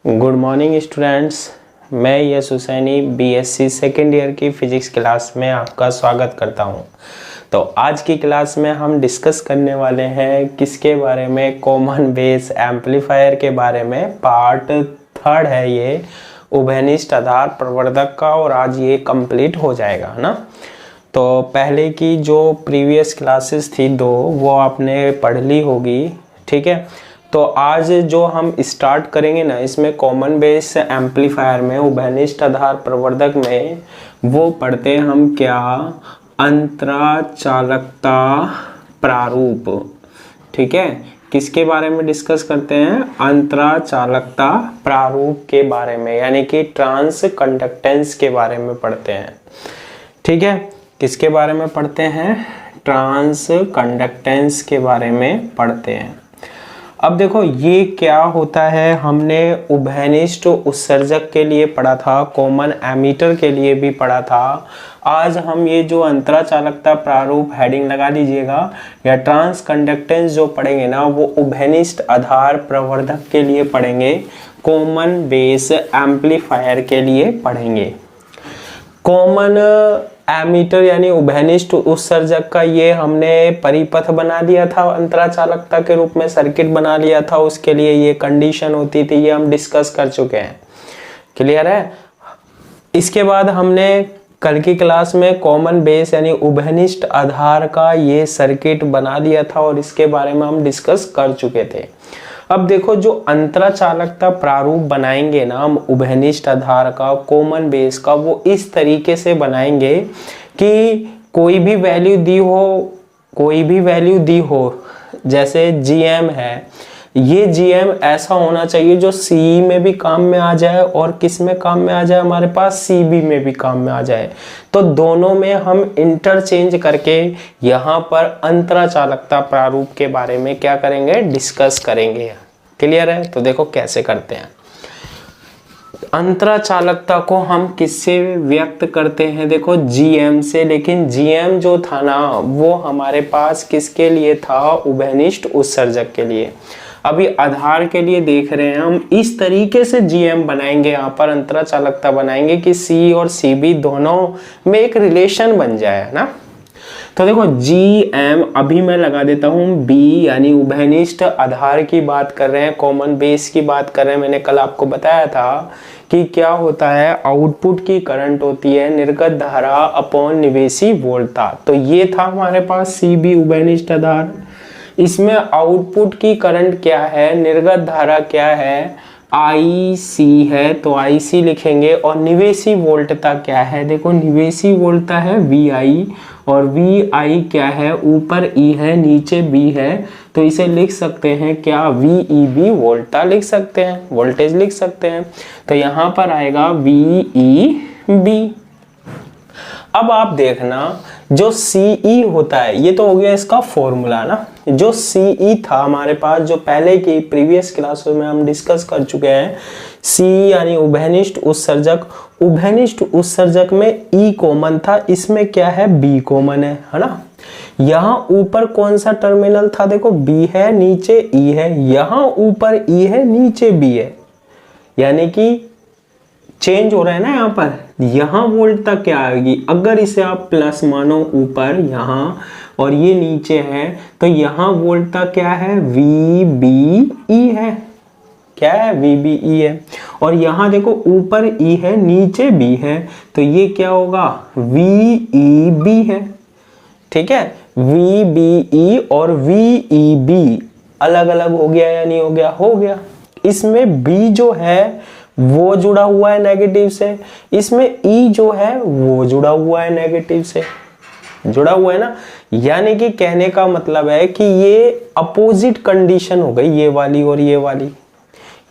Good morning students. मैं यश Husaini BSc second year की physics class में आपका स्वागत करता हूं। तो आज की क्लास में हम डिस्कस करने वाले हैं किसके बारे में, कॉमन बेस एम्पलीफायर के बारे में। पार्ट थर्ड है ये, उभयनिष्ठ आधार प्रवर्धक का, और आज ये कंप्लीट हो जाएगा, है ना। तो पहले की जो प्रीवियस क्लासेस थी दो, वो आपने पढ़ ली होगी, ठीक है। तो आज जो हम स्टार्ट करेंगे ना, इसमें कॉमन बेस एम्पलीफायर में, उभयनिष्ठ आधार प्रवर्धक में, वो पढ़ते हैं हम क्या, अंतराचालकता प्रारूप, ठीक है। किसके बारे में डिस्कस करते हैं, अंतराचालकता प्रारूप के बारे में, यानी कि ट्रांस कंडक्टेंस के बारे में पढ़ते हैं, ठीक है। किसके बारे में पढ़ते हैं, ट्रांस कंडक्टेंस के बारे में पढ़ते हैं। अब देखो ये क्या होता है, हमने उभयनिष्ठ उत्सर्जक के लिए पढ़ा था, कॉमन एमीटर के लिए भी पढ़ा था। आज हम ये जो अंतराचालकता प्रारूप हेडिंग लगा लीजिएगा, या ट्रांस कंडक्टेंस जो पढ़ेंगे ना, वो उभयनिष्ठ आधार प्रवर्धक के लिए पढ़ेंगे, कॉमन बेस एम्पलीफायर के लिए पढ़ेंगे। कॉमन एमीटर यानी उभयनिष्ठ उत्सर्जक का ये हमने परिपथ बना दिया था, अंतराचालकता के रूप में सर्किट बना लिया था, उसके लिए ये कंडीशन होती थी, ये हम डिस्कस कर चुके हैं, क्लियर है। इसके बाद हमने कल की क्लास में कॉमन बेस यानी उभयनिष्ठ आधार का ये सर्किट बना लिया था, और इसके बारे में हम डिस्कस कर चुके थे। अब देखो जो अंतराचालकता प्रारूप बनाएंगे ना हम उभयनिष्ठ आधार का, कॉमन बेस का, वो इस तरीके से बनाएंगे कि कोई भी वैल्यू दी हो, जैसे GM है, ये GM ऐसा होना चाहिए जो CE में भी काम में आ जाए, और किस में काम में आ जाए, हमारे पास CB में भी काम में आ जाए। तो दोनों में हम इंटरचेंज करके यहाँ पर अंतराचालकता प्रारूप के बारे में क्या करेंगे, डिस्कस करेंगे, क्लियर है। तो देखो कैसे करते हैं। अंतराचालकता को हम किससे व्यक्त करते हैं, देखो GM से, लेकिन GM जो था ना, वो हमारे पास किसके लिए था, उभयनिष्ठ उत्सर्जक के लिए। अभी आधार के लिए देख रहे हैं हम, इस तरीके से GM बनाएंगे, यहाँ पर अंतराचालकता बनाएंगे कि C और CB दोनों में एक रिलेशन बन जाए ना। तो देखो GM अभी मैं लगा देता हूँ B, यानी उभयनिष्ठ आधार की बात कर रहे हैं, कॉमन बेस की बात कर रहे हैं। मैंने कल आपको बताया था कि क्या होता है, आउटपुट की करंट होती है निर्गत धारा अपॉन निवेशी वोल्टता। तो ये था हमारे पास CB उभयनिष्ठ आधार। इसमें आउटपुट की करंट क्या है, निर्गत धारा क्या है, IC है, तो IC लिखेंगे। और निवेशी वोल्टता क्या है, देखो निवेशी वोल्टता है VI, और VI क्या है, ऊपर E है, नीचे B है, तो इसे लिख सकते हैं क्या, VEB वोल्टता लिख सकते हैं, वोल्टेज लिख सकते हैं। तो यहाँ पर आएगा VEB। अब आप देखना, जो CE होता है, ये तो हो गया इसका फॉर्मूला ना। जो CE था हमारे पास, जो पहले की प्रीवियस क्लासों में हम डिस्कस कर चुके हैं, CE यानी उभयनिष्ठ उत्सर्जक। उभयनिष्ठ उत्सर्जक में E कॉमन था, इसमें क्या है, B कॉमन है ना। यहाँ ऊपर कौन सा टर्मिनल था, देखो B है, नीचे E है, यहाँ ऊपर E है, नीचे B है, यानी कि चेंज हो रहा है ना यहाँ पर। यहाँ वोल्टता क्या आएगी, अगर इसे आप प्लस मानो ऊपर यहाँ, और ये नीचे है, तो यहाँ वोल्टता क्या है, VBE है, क्या है, VBE है। और यहाँ देखो ऊपर E है, नीचे B है, तो ये क्या होगा, VEB है, ठीक है। VBE और VEB अलग अलग हो गया या नहीं हो गया, हो गया। इसमें B जो है वो जुड़ा हुआ है नेगेटिव से, इसमें E जो है वो जुड़ा हुआ है नेगेटिव से, जुड़ा हुआ है ना। यानी कि कहने का मतलब है कि ये अपोजिट कंडीशन हो गई, ये वाली और ये वाली,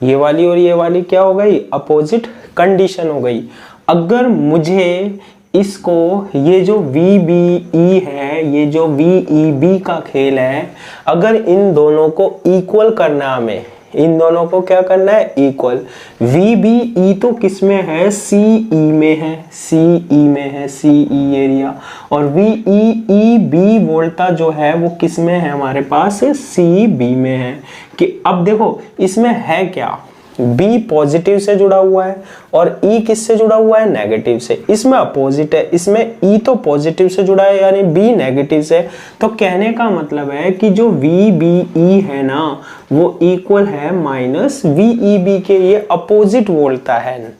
ये वाली और ये वाली क्या हो गई, अपोजिट कंडीशन हो गई। अगर मुझे इसको, ये जो VBE है, ये जो VEB का खेल है, अगर इन दोनों को इक्वल करना, हमें इन दोनों को क्या करना है, इक्वल। VBE तो किस में है, CE में है, CE में है, CE एरिया। और VEB वोल्टा जो है वो किस में है, हमारे पास CB में है। कि अब देखो इसमें है क्या, B पॉजिटिव से जुड़ा हुआ है और E किससे जुड़ा हुआ है, नेगेटिव से। इसमें अपोजिट है, इसमें E तो पॉजिटिव से जुड़ा है यानी B नेगेटिव से। तो कहने का मतलब है कि जो VBE है ना वो इक्वल है माइनस VEB के, ये अपोजिट बोलता है।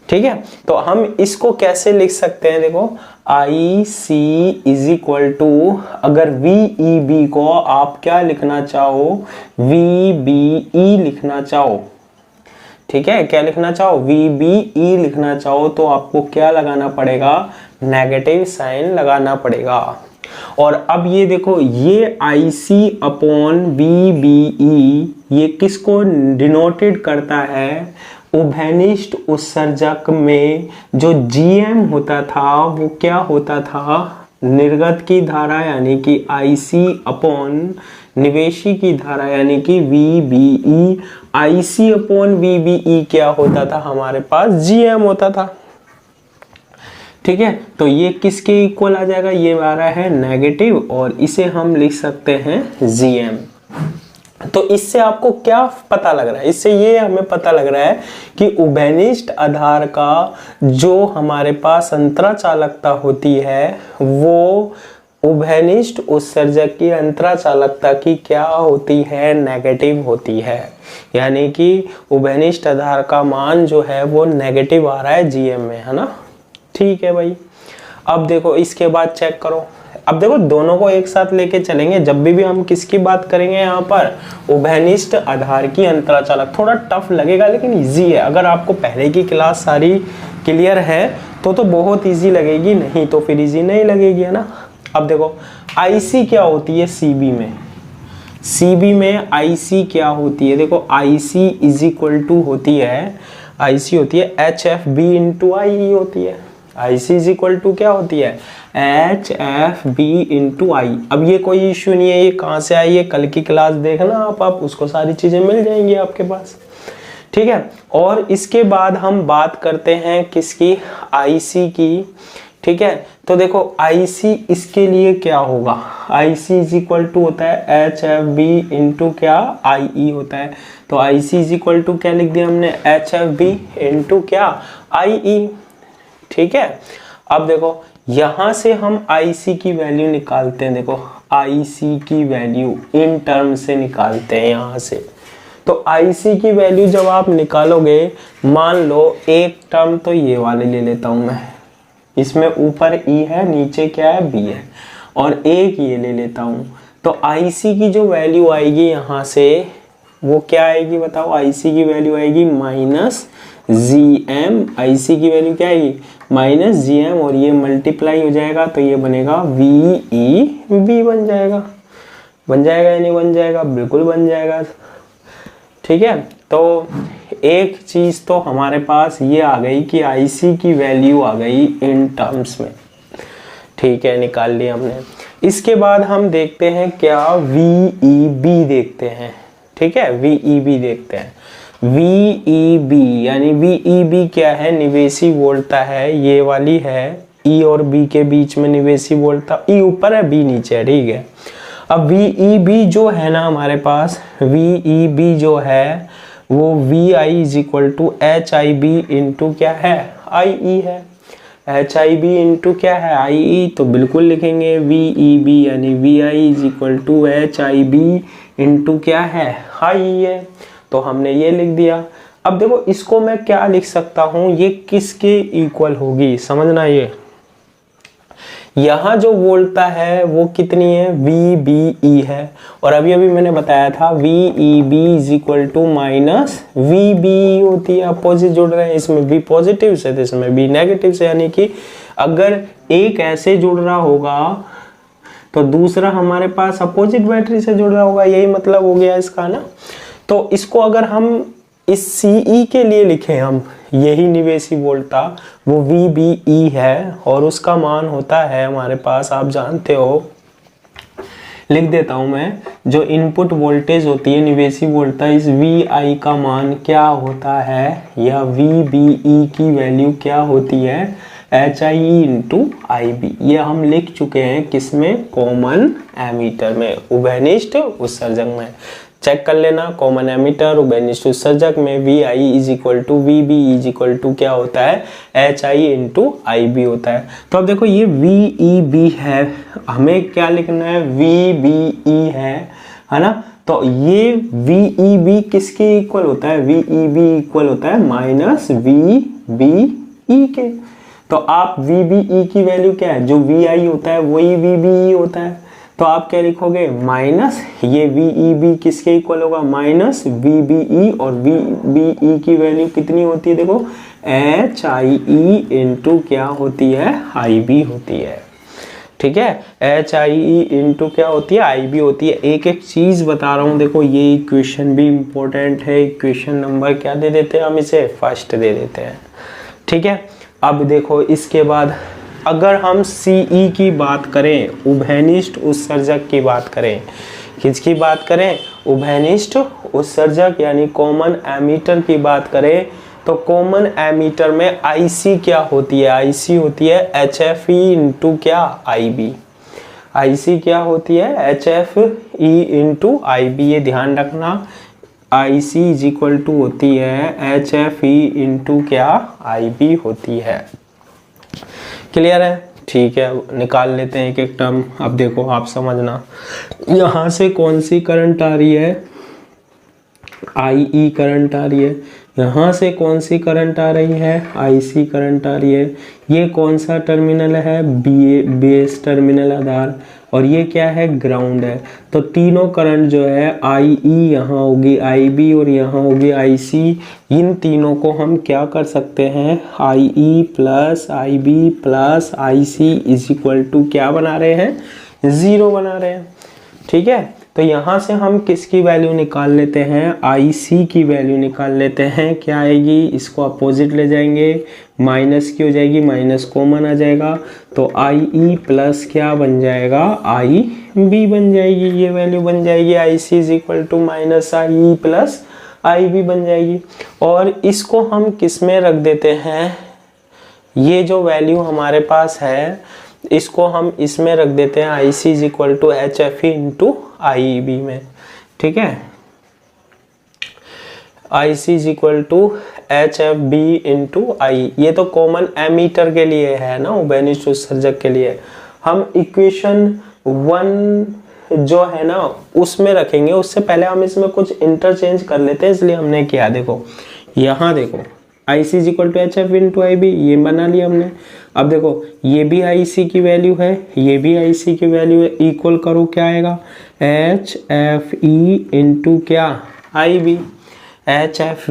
ठीक है, तो हम इसको कैसे लिख सकते हैं, देखो IC इज इक्वल टू, अगर VEB को आप क्या लिखना चाहो, VBE लिखना चाहो, ठीक है, क्या लिखना चाहो, VBE लिखना चाहो तो आपको क्या लगाना पड़ेगा, नेगेटिव साइन लगाना पड़ेगा। और अब ये देखो, ये IC अपॉन VBE ये किसको डिनोटेड करता है, उभयनिष्ठ उत्सर्जक में जो GM होता था वो क्या होता था, निर्गत की धारा यानी कि IC अपॉन निवेशी की धारा यानी कि VBE। IC अपॉन VBE क्या होता था, हमारे पास GM होता था। ठीक है, तो ये किसके इक्वल आ जाएगा, ये आ रहा है नेगेटिव और इसे हम लिख सकते हैं GM। तो इससे आपको क्या पता लग रहा है, इससे ये हमें पता लग रहा है कि उभयनिष्ठ आधार का जो हमारे पास अंतराचालकता होती है वो उभयनिष्ठ उत्सर्जक की अंतराचालकता की क्या होती है, नेगेटिव होती है। यानी कि उभयनिष्ठ आधार का मान जो है वो नेगेटिव आ रहा है GM में, है ना। ठीक है भाई, अब देखो इसके बाद चेक करो। अब देखो दोनों को एक साथ लेके चलेंगे, जब भी हम किसकी बात करेंगे यहाँ पर, उभयनिष्ठ आधार की अंतराचालक। थोड़ा टफ लगेगा लेकिन इजी है, अगर आपको पहले की क्लास सारी क्लियर है तो बहुत इजी लगेगी, नहीं तो फिर इजी नहीं लगेगी, है ना। अब देखो IC क्या होती है CB में, CB में IC क्या होती है, देखो IC इज इक्वल टू होती है, IC होती है HFB इंटू IE होती है। IC इज इक्वल टू क्या होती है, HFB इंटू I। अब ये कोई इश्यू नहीं है, ये कहाँ से आई है, कल की क्लास देखना आप उसको सारी चीजें मिल जाएंगी आपके पास। ठीक है, और इसके बाद हम बात करते हैं किसकी, IC की। ठीक है, तो देखो IC इसके लिए क्या होगा, IC इज इक्वल टू होता है HFB इंटू क्या, IE होता है। तो IC इज इक्वल टू क्या लिख दिया हमने, HFB इंटू क्या, IE। ठीक है, अब देखो यहां से हम IC की वैल्यू निकालते हैं, देखो IC की वैल्यू इन टर्म से निकालते हैं यहां से। तो IC की वैल्यू जब आप निकालोगे, मान लो एक टर्म तो ये वाले ले लेता हूं मैं, इसमें ऊपर E है नीचे क्या है B है, और एक ये ले लेता हूं। तो IC की जो वैल्यू आएगी यहां से वो क्या आएगी बताओ, IC की वैल्यू आएगी माइनस GM। IC की वैल्यू क्या आएगी, माइनस GM, और ये मल्टीप्लाई हो जाएगा तो ये बनेगा VEB बन जाएगा। बन जाएगा या नहीं बन जाएगा, बिल्कुल बन जाएगा। ठीक है, तो एक चीज तो हमारे पास ये आ गई कि IC की वैल्यू आ गई इन टर्म्स में। ठीक है, निकाल लिया हमने। इसके बाद हम देखते हैं क्या, VEB देखते हैं। ठीक है, VEB देखते हैं। VEB यानी VEB क्या है, निवेशी वोल्टता है, ये वाली है E और B के बीच में निवेशी वोल्टता, E ऊपर है B नीचे है। ठीक है, अब VEB जो है ना हमारे पास, VEB जो है वो VI is equal to HIB into क्या है, IE है। HIB इंटू क्या है, IE, तो बिल्कुल लिखेंगे VEB यानी VI is equal to HIB into क्या है, IE है। तो हमने ये लिख दिया। अब देखो इसको मैं क्या लिख सकता हूं, ये किसके इक्वल होगी, समझना। ये यहां जो वोल्टता है वो कितनी है, VBE है, और अभी अभी मैंने बताया था VEB is equal to minus VBE होती है। अपोजिट जुड़ रहे हैं, इसमें B पॉजिटिव से तो इसमें B नेगेटिव से, यानी कि अगर एक ऐसे जुड़ रहा होगा तो दूसरा हमारे पास अपोजिट बैटरी से जुड़ रहा होगा, यही मतलब हो गया इसका ना। तो इसको अगर हम इस CE के लिए लिखें, हम यही निवेशी वोल्टता वो VBE है, और उसका मान होता है हमारे पास, आप जानते हो, लिख देता हूं मैं, जो इनपुट वोल्टेज होती है निवेशी वोल्टता, इस VI का मान क्या होता है, या VBE की वैल्यू क्या होती है, HIE इंटू IB। ये हम लिख चुके हैं किसमें, कॉमन एमीटर में, उभयनिष्ठ उत्सर्जक में। चेक कर लेना, कॉमन एमिटर उभयनिष्ठ उत्सर्जक में V I is equal to V B is equal to क्या होता है, H I into I B होता है। तो अब देखो ये वी ई बी है, हमें क्या लिखना है, वी बी ई है ना। तो ये वी ई बी किसके इक्वल होता है, वी ई बी इक्वल होता है माइनस वी बी ई के। तो आप वी बी ई की वैल्यू क्या है, जो वी आई होता है वही वी बी ई होता है। तो आप क्या लिखोगे, माइनस ये वी ई बी किसके इक्वल होगा, माइनस वी बी ई, और वी बी ई की वैल्यू कितनी होती है, देखो एच आई ई इंटू क्या होती है, आई बी होती है। ठीक है, एच आई ई इंटू क्या होती है, आई बी होती है। एक एक चीज बता रहा हूं, देखो ये इक्वेशन भी इंपॉर्टेंट है। इक्वेशन नंबर क्या दे देते हैं हम इसे, फर्स्ट दे देते हैं। ठीक है, अब देखो इसके बाद अगर हम सीई की बात करें, उभयनिष्ठ उत्सर्जक की बात करें, किसकी बात करें, उभयनिष्ठ उत्सर्जक यानी कॉमन एमीटर की बात करें, तो कॉमन एमीटर में आईसी क्या होती है, आईसी होती है एच एफ ई इंटू क्या, आई बी। आईसी क्या होती है, H F E into I B, ये ध्यान रखना। आईसी इज इक्वल टू होती है एच एफ ई इंटू क्या, आई बी होती है। क्लियर है, ठीक है, निकाल लेते हैं एक एक टर्म। अब देखो आप समझना, यहां से कौन सी करंट आ रही है, आई ई करंट आ रही है, यहाँ से कौन सी करंट आ रही है, आईसी करंट आ रही है। ये कौन सा टर्मिनल है, बेस टर्मिनल आधार, और ये क्या है, ग्राउंड है। तो तीनों करंट जो है, आई ई यहाँ होगी, आई बी और यहाँ होगी आई सी। इन तीनों को हम क्या कर सकते हैं, I E plus I B plus I C is equal to क्या बना रहे हैं, 0 बना रहे हैं। ठीक है, तो यहाँ से हम किसकी वैल्यू निकाल लेते हैं, आई सी की वैल्यू निकाल लेते हैं। क्या आएगी, इसको अपोजिट ले जाएंगे, माइनस की हो जाएगी, माइनस कॉमन आ जाएगा, तो आई ई प्लस क्या बन जाएगा, आई बी बन जाएगी। ये वैल्यू बन जाएगी I C is equal to minus I E plus I B बन जाएगी। और इसको हम किस में रख देते हैं, ये जो वैल्यू हमारे पास है इसको हम इसमें रख देते हैं, I C is equal to H F E into I B में। ठीक है, I C is equal to H F B into I, ये तो कॉमन एमीटर के लिए है ना, उभयनिष्ठ उत्सर्जक के लिए। हम इक्वेशन 1 जो है ना उसमें रखेंगे, उससे पहले हम इसमें कुछ इंटरचेंज कर लेते हैं, इसलिए हमने किया। देखो यहाँ देखो I C is equal to H F into I B, ये बना लिया हमने। अब देखो ये भी आई सी की वैल्यू है, ये भी आई सी की वैल्यू है, इक्वल करो क्या आएगा, एच एफ ई इंटू क्या, I B. H F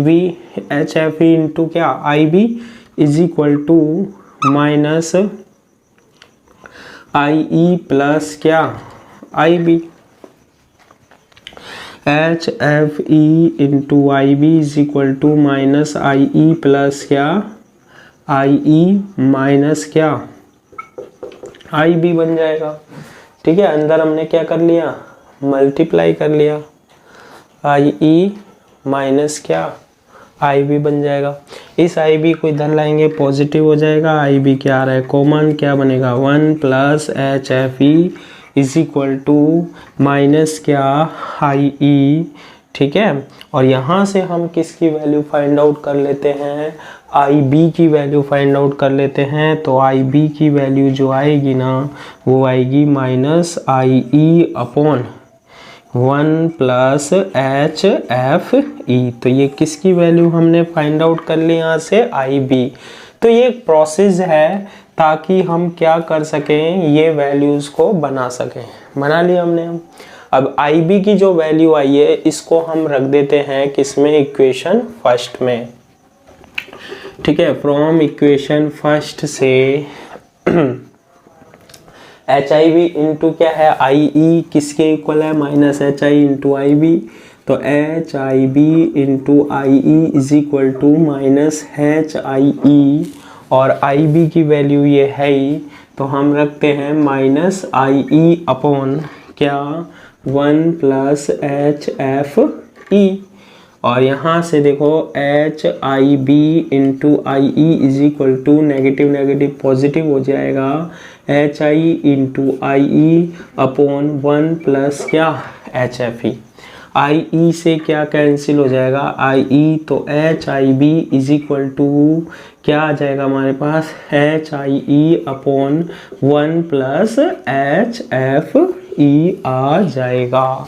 E into क्या, I B is equal to minus I E plus क्या, I B. H F E into I B is equal to minus I E plus क्या, I E minus क्या, I B बन जाएगा। ठीक है, अंदर हमने क्या कर लिया, मल्टीप्लाई कर लिया, आई ई माइनस क्या, आई बी बन जाएगा। इस आई बी को इधर लाएंगे, पॉजिटिव हो जाएगा, आई बी क्या आ रहा है, कॉमन, क्या बनेगा, 1 plus H F E is equal to minus क्या, आई ई। ठीक है, और यहाँ से हम किसकी वैल्यू फाइंड आउट कर लेते हैं, आई बी की वैल्यू फाइंड आउट कर लेते हैं। तो आई बी की वैल्यू जो आएगी ना वो आएगी minus I E upon 1 plus H F E. तो ये किसकी वैल्यू हमने फाइंड आउट कर ली यहाँ से, आई बी। तो ये एक प्रोसेस है ताकि हम क्या कर सकें, ये वैल्यूज को बना सकें। बना लिया हमने हम। अब आई बी की जो वैल्यू आई है इसको हम रख देते हैं किसमें, इक्वेशन फर्स्ट में। ठीक है, फ्रॉम इक्वेशन फर्स्ट से एच आई बी इंटू क्या है, आई ई किसके इक्वल है, minus H I into I B. तो H I B into I E is equal to minus H I E, और आई बी की value ये है ही, तो हम रखते हैं माइनस आई ई अपॉन क्या, 1 प्लस एच एफ ई। और यहाँ से देखो H I B into I E is equal to negative negative positive हो जाएगा, H I into I E upon 1 plus क्या, H F E. I E से क्या कैंसिल हो जाएगा, आई ई, तो H I B is equal to क्या आ जाएगा हमारे पास, H I E upon 1 plus H F E आ जाएगा।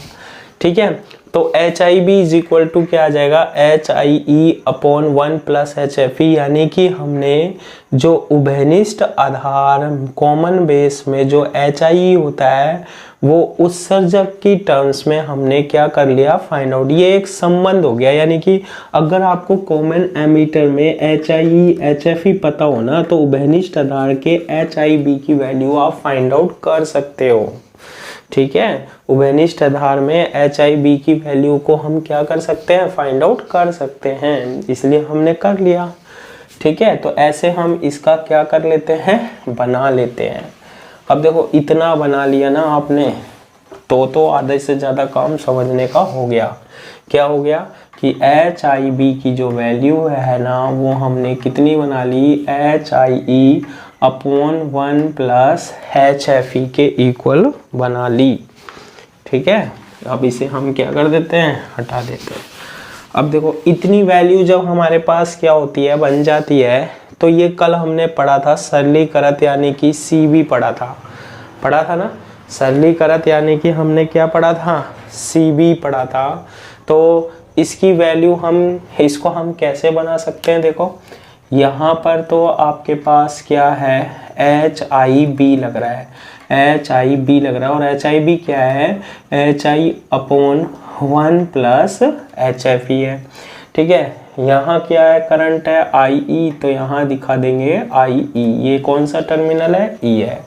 ठीक है, तो H I B is equal to क्या आ जाएगा, H I E upon 1 plus H F ई, यानी कि हमने जो उभयनिष्ठ आधार कॉमन बेस में जो एच आई ई होता है वो उत्सर्जक की टर्म्स में हमने क्या कर लिया, फाइंड आउट। ये एक संबंध हो गया, यानी कि अगर आपको कॉमन एमीटर में H I E H F ई पता हो ना, तो उभयनिष्ठ आधार के एच आई बी की वैल्यू आप फाइंड आउट कर सकते हो। ठीक है, उभयनिष्ठ आधार में एच आई बी की वैल्यू को हम क्या कर सकते हैं, फाइंड आउट कर सकते हैं, इसलिए हमने कर लिया। ठीक है, तो ऐसे हम इसका क्या कर लेते हैं, बना लेते हैं। अब देखो इतना बना लिया ना आपने, तो आधे से ज़्यादा काम समझने का हो गया। क्या हो गया कि एच आई बी की जो वैल्यू है ना, वो हमने कितनी बना ली, H I E upon 1 plus H F E के इक्वल बना ली। ठीक है, अब इसे हम क्या कर देते हैं, हटा देते हैं। अब देखो इतनी वैल्यू जब हमारे पास क्या होती है, बन जाती है, तो ये कल हमने पढ़ा था सरलीकृत यानी कि सी बी पढ़ा था ना, सरलीकृत यानी कि हमने क्या पढ़ा था, सी बी पढ़ा था। तो इसकी वैल्यू इसको हम कैसे बना सकते हैं, देखो यहाँ पर तो आपके पास क्या है, एच आई बी लग रहा है, एच आई बी लग रहा है, और एच आई बी क्या है, एच आई अपॉन 1 प्लस एच एफ ई है। ठीक है, यहाँ क्या है, करंट है आई ई, तो यहाँ दिखा देंगे आई ई, ये कौन सा टर्मिनल है, ई है।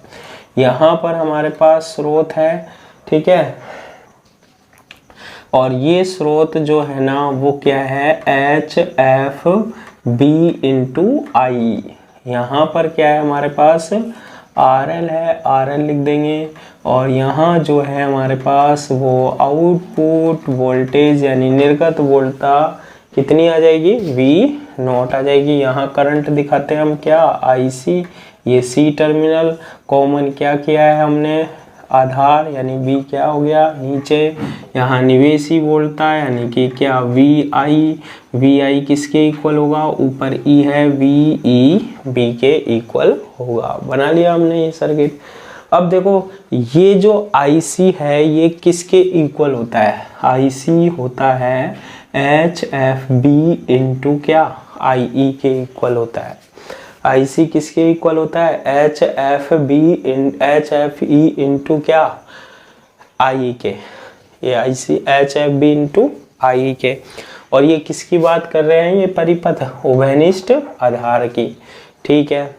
यहाँ पर हमारे पास स्रोत है। ठीक है, और ये स्रोत जो है ना वो क्या है, एच एफ बी इंटू आई। यहाँ पर क्या है हमारे पास, आर एल है, आर एल लिख देंगे, और यहाँ जो है हमारे पास वो आउटपुट वोल्टेज यानी निर्गत वोल्टता कितनी आ जाएगी, वी नॉट आ जाएगी। यहाँ करंट दिखाते हैं हम क्या, आई सी, ये सी टर्मिनल कॉमन क्या किया है हमने, आधार, यानी वी क्या हो गया नीचे, यहाँ निवेशी वोल्टता यानी कि क्या, वी आई किसके इक्वल होगा, ऊपर ई है, वी ई बी के इक्वल होगा। बना लिया हमने ये सर्किट। अब देखो ये जो IC है ये किसके इक्वल होता है, IC होता है एच एफ बी इंटू क्या, आई ई के इक्वल होता है। IC किसके इक्वल होता है, एच एफ ई इंटू क्या, आई के, ये IC H F B into I K. और ये किसकी बात कर रहे हैं, ये परिपथ उभयनिष्ठ आधार की। ठीक है,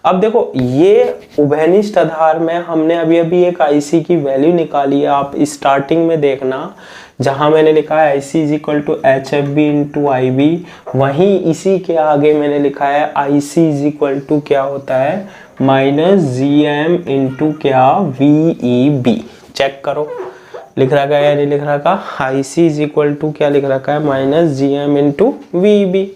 अब देखो ये उभयनिष्ठ आधार में हमने अभी एक IC की वैल्यू निकाली है। आप स्टार्टिंग में देखना जहां मैंने लिखा है IC is equal to H F B into I B, वहीं इसी के आगे मैंने लिखा है IC इज इक्वल टू क्या होता है, माइनस जी एम इंटू क्या, वी ई बी। चेक करो लिख रखा है या नहीं लिख रखा, IC इज इक्वल टू क्या लिख रखा है, minus G M into V E B.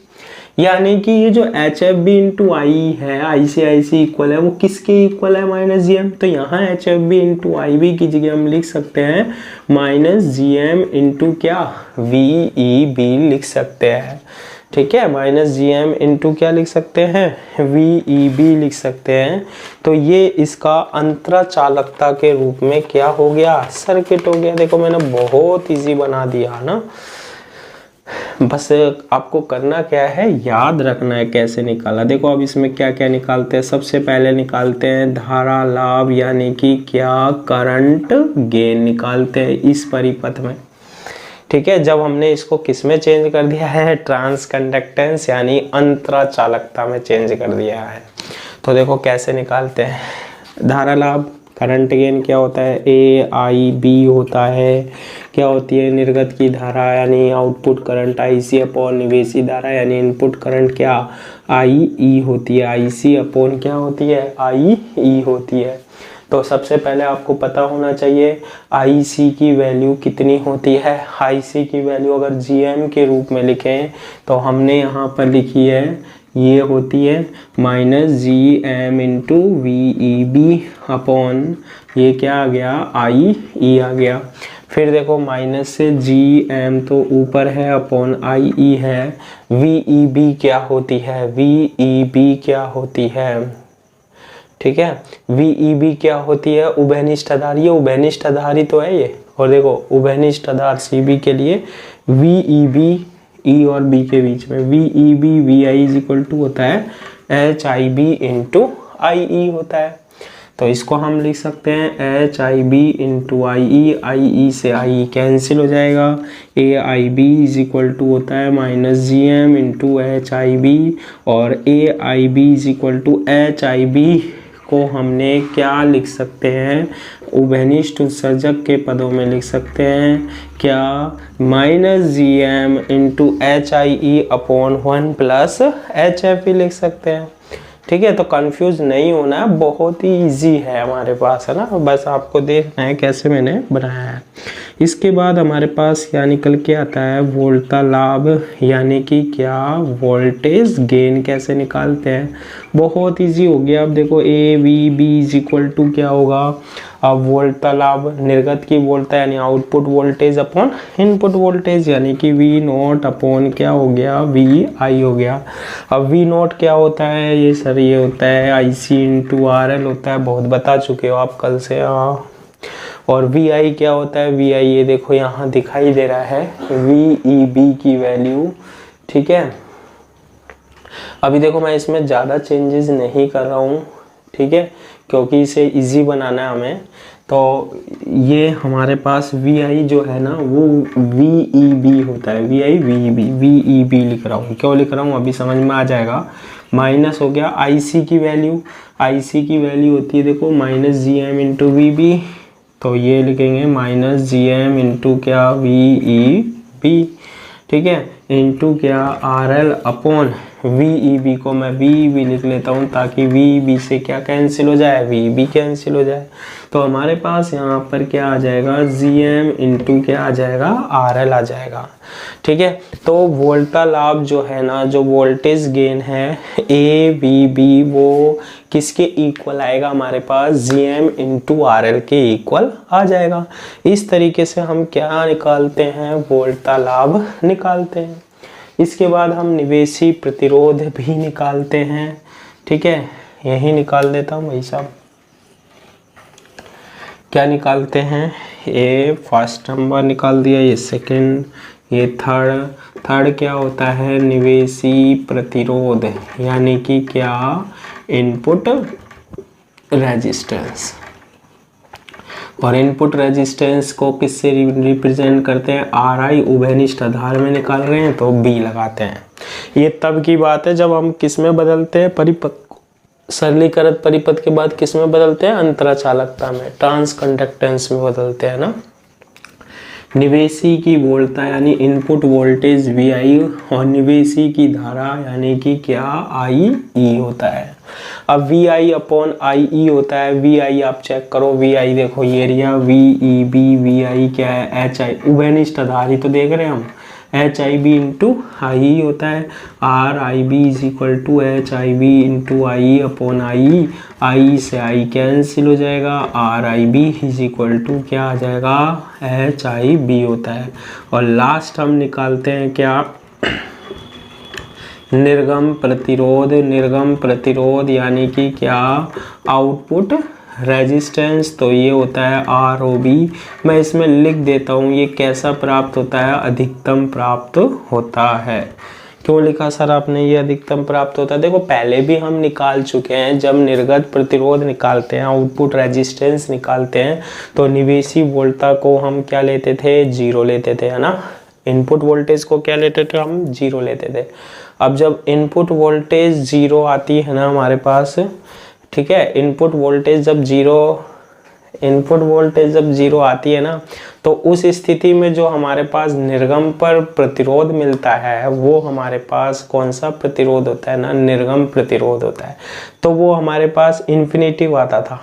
यानी कि ये जो H F B into I है, IC इक्वल है, वो किसके इक्वल है, माइनस जी एम। तो यहाँ H F B into I B की जगह हम लिख सकते हैं माइनस जी एम इंटू क्या, वी ई बी लिख सकते हैं। ठीक है, माइनस जी एम इंटू क्या लिख सकते हैं, वी ई बी लिख सकते हैं। तो ये इसका अंतरा चालकता के रूप में क्या हो गया, सर्किट हो गया। देखो मैंने बहुत इजी बना दिया ना, बस आपको करना क्या है, याद रखना है कैसे निकाला। देखो अब इसमें क्या क्या निकालते हैं, सबसे पहले निकालते हैं धारा लाभ यानी कि क्या, करंट गेन निकालते हैं इस परिपथ में। ठीक है, जब हमने इसको किस में चेंज कर दिया है, ट्रांस कंडक्टेंस यानी अंतरा चालकता में चेंज कर दिया है। तो देखो कैसे निकालते हैं, धारा लाभ करंट गेन क्या होता है, ए आई बी होता है, क्या होती है निर्गत की धारा यानी आउटपुट करंट IC अपॉन निवेशी धारा यानी इनपुट करंट क्या, IE होती है, IC अपॉन क्या होती है, IE होती है। तो सबसे पहले आपको पता होना चाहिए IC की वैल्यू कितनी होती है। IC की वैल्यू अगर GM के रूप में लिखें तो हमने यहाँ पर लिखी है, ये होती है minus G M into V E B upon ये क्या आ गया, आई ई आ गया। फिर देखो माइनस से GM तो ऊपर है अपॉन IE है। VEB क्या होती है, VEB क्या होती है, ठीक है, VEB क्या होती है, उभयनिष्ठ आधार, ये उभयनिष्ठ आधार ही तो है ये। और देखो उभयनिष्ठ आधार CB के लिए VEB E और B के बीच में VEB VI is equal to होता है HIB इंटू IE होता है। तो इसको हम लिख सकते हैं HIB इंटू IE, IE से IE कैंसिल हो जाएगा। AIB इज इक्वल टू होता है माइनस GM इंटू HIB, और AIB is equal to HIB को हमने क्या लिख सकते हैं, उभयनिष्ठ उत्सर्जक के पदों में लिख सकते हैं क्या, minus GM into HIE upon 1 plus HFE लिख सकते हैं। ठीक है, तो कंफ्यूज नहीं होना है, बहुत ही इजी है हमारे पास, है ना, बस आपको देखना है कैसे मैंने बनाया है। इसके बाद हमारे पास क्या निकल के आता है, वोल्टा लाभ, यानी कि क्या, वोल्टेज गेन कैसे निकालते हैं, बहुत इजी हो गया। अब देखो AVB इज इक्वल टू क्या होगा, अब वोल्टा लाभ निर्गत की वोल्टा यानी output voltage upon input voltage, यानी कि V0 अपॉन क्या हो गया, VI हो गया। अब V0 क्या होता है, ये सर ये होता है IC इंटू RL होता है, बहुत बता चुके हो आप कल से। और VI क्या होता है, VI ये देखो यहाँ दिखाई दे रहा है VEB की वैल्यू, ठीक है। अभी देखो मैं इसमें ज़्यादा चेंजेस नहीं कर रहा हूँ, ठीक है, क्योंकि इसे इजी बनाना है हमें। तो ये हमारे पास VI जो है ना वो VEB होता है, VEB लिख रहा हूँ, क्यों लिख रहा हूँ अभी समझ में आ जाएगा। माइनस हो गया IC की वैल्यू, IC की वैल्यू होती है देखो माइनस GM इंटू VB, तो ये लिखेंगे माइनस GM इंटू क्या, VEB, ठीक है, इंटू क्या, RL अपॉन VEB को मैं VEB लिख लेता हूँ ताकि VEB से क्या कैंसिल हो जाए, VEB कैंसिल हो जाए। तो हमारे पास यहाँ पर क्या आ जाएगा, GM इंटू क्या आ जाएगा, RL आ जाएगा, ठीक है। तो वोल्टा लाभ जो है ना, जो वोल्टेज गेन है AVB, वो किसके इक्वल आएगा, हमारे पास GM इंटू RL के इक्वल आ जाएगा। इस तरीके से हम क्या निकालते हैं, वोल्टा लाभ निकालते हैं। इसके बाद हम निवेशी प्रतिरोध भी निकालते हैं, ठीक है, यही निकाल देता हूँ भाई साहब। क्या निकालते हैं, ये फर्स्ट नंबर निकाल दिया, ये सेकंड, ये थर्ड क्या होता है, निवेशी प्रतिरोध, यानी कि क्या, इनपुट रेजिस्टेंस। और इनपुट रेजिस्टेंस को किससे रिप्रेजेंट करते हैं, RI उभयनिष्ठ आधार में निकाल रहे हैं तो B लगाते हैं। ये तब की बात है जब हम किस में बदलते हैं, परिपथ, सरलीकृत परिपथ के बाद किस में बदलते हैं, अंतराचालकता में, ट्रांस कंडक्टेंस में बदलते हैं ना। निवेशी की वोल्टा यानी इनपुट वोल्टेज VI और निवेशी की धारा यानी कि क्या, IE होता है। अब VI अपॉन IE होता है, VI आप चेक करो, VI देखो ये एरिया VEB, VI क्या है, HI उभयनिष्ठ आधार ही तो देख रहे हैं हम, HIB इंटू IE होता है। RIB is equal to HIB into IE upon IE, IE से I कैंसिल हो जाएगा, RIB इज इक्वल टू क्या आ जाएगा, HIB होता है। और लास्ट हम निकालते हैं क्या, निर्गम प्रतिरोध यानी कि क्या, आउटपुट रेजिस्टेंस, तो ये होता है ROB। मैं इसमें लिख देता हूँ ये कैसा प्राप्त होता है, अधिकतम प्राप्त होता है। क्यों लिखा सर आपने ये अधिकतम प्राप्त होता है, देखो पहले भी हम निकाल चुके हैं, जब निर्गत प्रतिरोध निकालते हैं, आउटपुट रेजिस्टेंस निकालते हैं, तो निवेशी वोल्टा को हम क्या लेते थे, 0 लेते थे, है ना। इनपुट वोल्टेज को क्या लेते थे हम, 0 लेते थे। अब जब इनपुट वोल्टेज 0 आती है ना हमारे पास, ठीक है, इनपुट वोल्टेज जब जीरो आती है ना, तो उस स्थिति में जो हमारे पास निर्गम पर प्रतिरोध मिलता है वो हमारे पास कौन सा प्रतिरोध होता है ना, निर्गम प्रतिरोध होता है। तो वो हमारे पास इन्फिनिटिव आता था,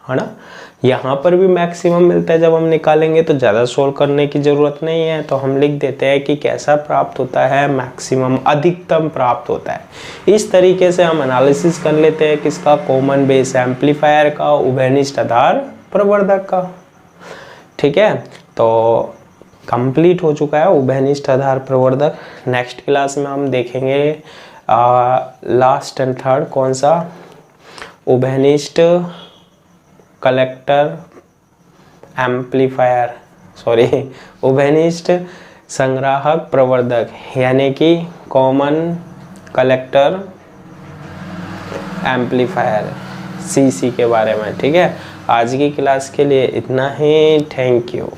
है ना। यहाँ पर भी मैक्सिमम मिलता है, जब हम निकालेंगे तो ज़्यादा सोल्व करने की ज़रूरत नहीं है, तो हम लिख देते हैं कि कैसा प्राप्त होता है, मैक्सिमम, अधिकतम प्राप्त होता है। इस तरीके से हम एनालिसिस कर लेते हैं किसका, कॉमन बेस एम्पलीफायर का, उभयनिष्ठ आधार प्रवर्धक का, ठीक है। तो कंप्लीट हो चुका है उभयनिष्ठ आधार प्रवर्धक। नेक्स्ट क्लास में हम देखेंगे लास्ट एंड थर्ड कौन सा, उभयनिष्ठ कलेक्टर एम्पलीफायर, सॉरी उभयनिष्ठ संग्राहक प्रवर्धक यानी कि कॉमन कलेक्टर एम्पलीफायर सीसी के बारे में। ठीक है, आज की क्लास के लिए इतना ही। Thank you.